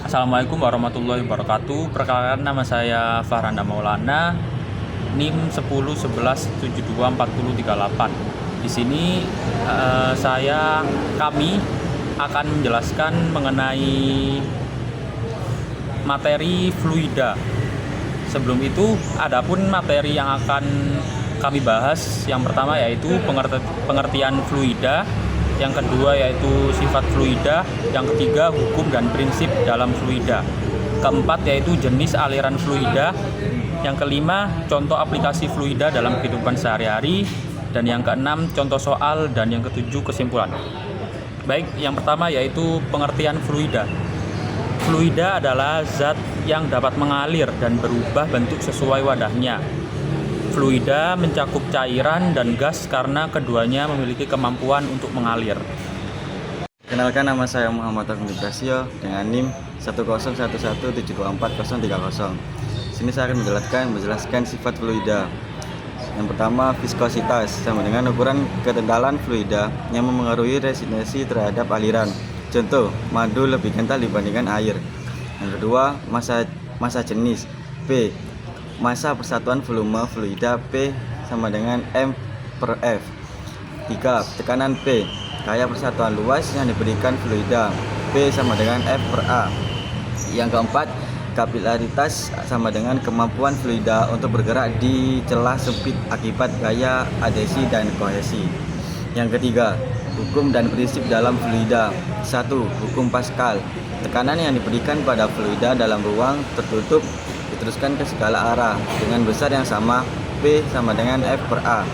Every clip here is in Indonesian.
Assalamualaikum warahmatullahi wabarakatuh. Perkenalkan, nama saya Farhanda Maulana, NIM 1011724038. Di sini kami akan menjelaskan mengenai materi fluida. Sebelum itu, adapun materi yang akan kami bahas, yang pertama yaitu pengertian fluida, yang kedua yaitu sifat fluida, yang ketiga hukum dan prinsip dalam fluida, keempat yaitu jenis aliran fluida, yang kelima contoh aplikasi fluida dalam kehidupan sehari-hari, dan yang keenam contoh soal, dan yang ketujuh kesimpulan. Baik, yang pertama yaitu pengertian fluida. Fluida adalah zat yang dapat mengalir dan berubah bentuk sesuai wadahnya. Fluida mencakup cairan dan gas karena keduanya memiliki kemampuan untuk mengalir. Kenalkan, nama saya Muhammad Agung Ibrasio dengan NIM 1011724030. Sini saya akan menjelaskan sifat fluida. Yang pertama, viskositas sama dengan ukuran ketentalan fluida yang memengaruhi resistensi terhadap aliran. Contoh, madu lebih kental dibandingkan air. Yang kedua, massa jenis. P, massa persatuan volume fluida P sama dengan M per F. 3. Tekanan P, gaya persatuan luas yang diberikan fluida P sama dengan F per A. Yang keempat, kapilaritas sama dengan kemampuan fluida untuk bergerak di celah sempit akibat gaya adhesi dan kohesi. Yang ketiga, hukum dan prinsip dalam fluida. 1. Hukum Pascal. Tekanan yang diberikan pada fluida dalam ruang tertutup diteruskan ke segala arah dengan besar yang sama, P sama dengan F per A.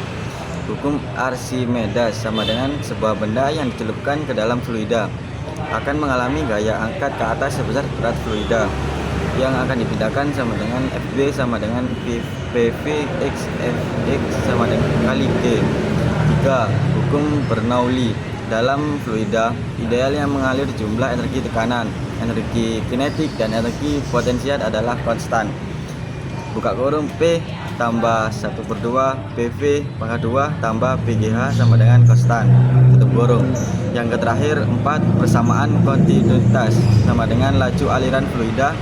Hukum Archimedes sama dengan sebuah benda yang dicelupkan ke dalam fluida akan mengalami gaya angkat ke atas sebesar berat fluida yang akan dipindahkan sama dengan Fb sama dengan PV X Fx sama dengan kali G. 3. Hukum Bernoulli. Dalam fluida ideal yang mengalir jumlah energi tekanan, energi kinetik, dan energi potensial adalah konstan. Buka kurung P tambah 1/2 PV pangkat 2 tambah PGH sama dengan konstan, tutup kurung. Yang terakhir 4. Persamaan kontinuitas sama dengan laju aliran fluida,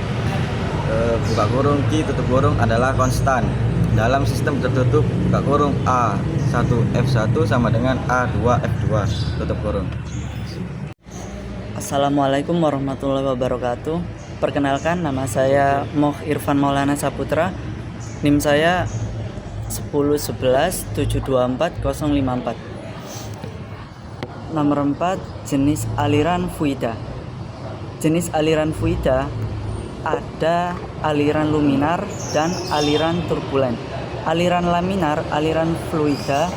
buka kurung Q tutup kurung adalah konstan. Dalam sistem tertutup, buka kurung A1F1 sama dengan A2F2, tutup kurung. Assalamualaikum warahmatullahi wabarakatuh. Perkenalkan, nama saya Moh Irfan Maulana Saputra. NIM saya 1011724054. Nomor 4, jenis aliran fluida. Jenis aliran fluida ada aliran luminar dan aliran turbulen. Aliran laminar, aliran fluida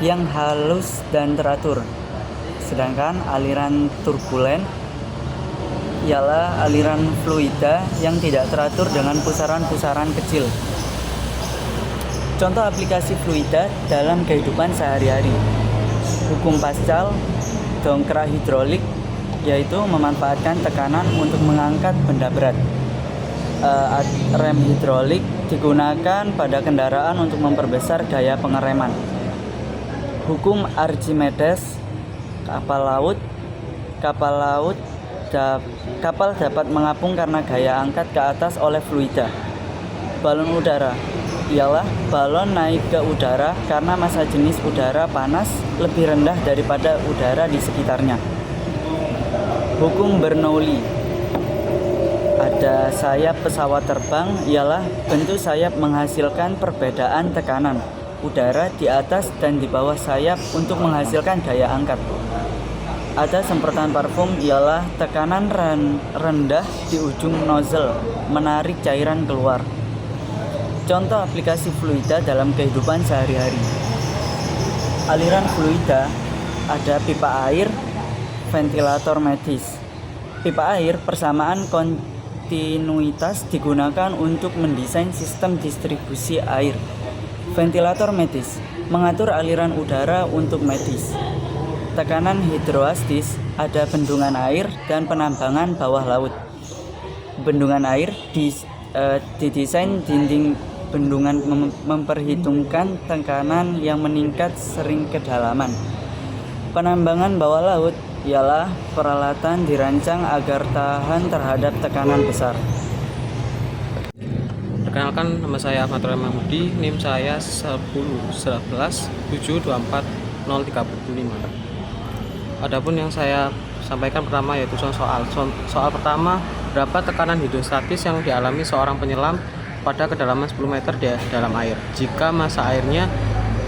yang halus dan teratur. Sedangkan aliran turbulen ialah aliran fluida yang tidak teratur dengan pusaran-pusaran kecil. Contoh aplikasi fluida dalam kehidupan sehari-hari. Hukum Pascal, dongkrak hidrolik, yaitu memanfaatkan tekanan untuk mengangkat benda berat. Rem hidrolik digunakan pada kendaraan untuk memperbesar daya pengereman. Hukum Archimedes, kapal dapat mengapung karena gaya angkat ke atas oleh fluida. Balon udara ialah balon naik ke udara karena massa jenis udara panas lebih rendah daripada udara di sekitarnya. Hukum Bernoulli, ada sayap pesawat terbang ialah bentuk sayap menghasilkan perbedaan tekanan udara di atas dan di bawah sayap untuk menghasilkan daya angkat. Ada semprotan parfum ialah tekanan rendah di ujung nozzle menarik cairan keluar. Contoh aplikasi fluida dalam kehidupan sehari-hari. Aliran fluida ada pipa air, ventilator medis. Pipa air persamaan kontinuitas digunakan untuk mendesain sistem distribusi air. Ventilator medis mengatur aliran udara untuk medis. Tekanan hidrostatis ada bendungan air dan penambangan bawah laut. Bendungan air didesain dinding bendungan memperhitungkan tekanan yang meningkat sering kedalaman. Penambangan bawah laut Ialah peralatan dirancang agar tahan terhadap tekanan besar. Perkenalkan, nama saya Ahmad Roy Mahmudi, NIM saya 1011724035. Adapun yang saya sampaikan pertama yaitu soal pertama, berapa tekanan hidrostatis yang dialami seorang penyelam pada kedalaman 10 meter di dalam air jika massa airnya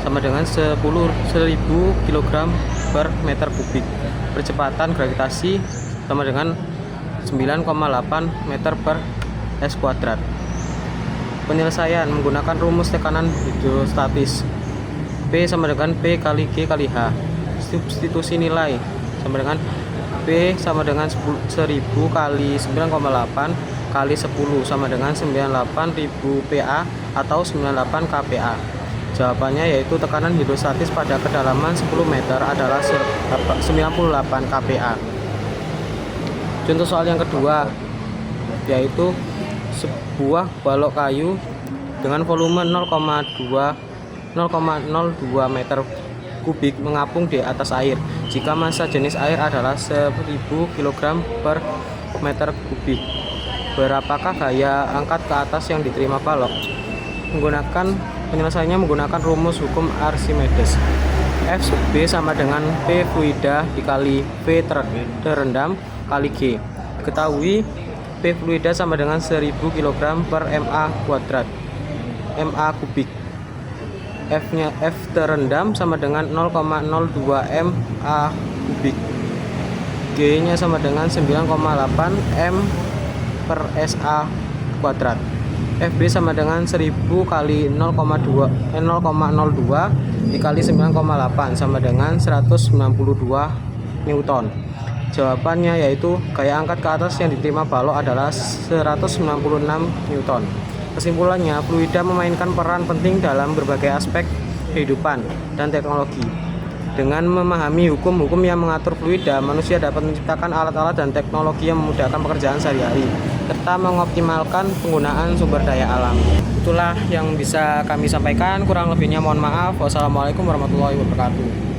sama dengan 10.000 kg per meter kubik. Percepatan gravitasi sama dengan 9,8 meter per s kuadrat. Penyelesaian menggunakan rumus tekanan hidrostatis. P sama dengan P kali G kali H. Substitusi nilai sama dengan P sama dengan 1000 kali 9,8 kali 10 sama dengan 98.000 PA atau 98 kPa. Jawabannya yaitu tekanan hidrostatis pada kedalaman 10 meter adalah 98 kPa. Contoh soal yang kedua yaitu sebuah balok kayu dengan volume 0,02 meter kubik mengapung di atas air jika massa jenis air adalah 1000 kg per meter kubik. Berapakah gaya angkat ke atas yang diterima balok? Penyelesaiannya menggunakan rumus hukum Archimedes. F sub B sama dengan P fluida dikali V terendam kali G. Ketahui P fluida sama dengan 1000 kg per MA kuadrat, MA kubik. F terendam sama dengan 0,02 MA kubik. G nya sama dengan 9,8 M per SA kuadrat. FB sama dengan 1000 kali 0,02 dikali 9,8 sama dengan 192 Newton. Jawabannya yaitu gaya angkat ke atas yang diterima balok adalah 196 Newton. Kesimpulannya, fluida memainkan peran penting dalam berbagai aspek kehidupan dan teknologi. Dengan memahami hukum-hukum yang mengatur fluida, manusia dapat menciptakan alat-alat dan teknologi yang memudahkan pekerjaan sehari-hari, serta mengoptimalkan penggunaan sumber daya alam. Itulah yang bisa kami sampaikan, kurang lebihnya mohon maaf. Wassalamualaikum warahmatullahi wabarakatuh.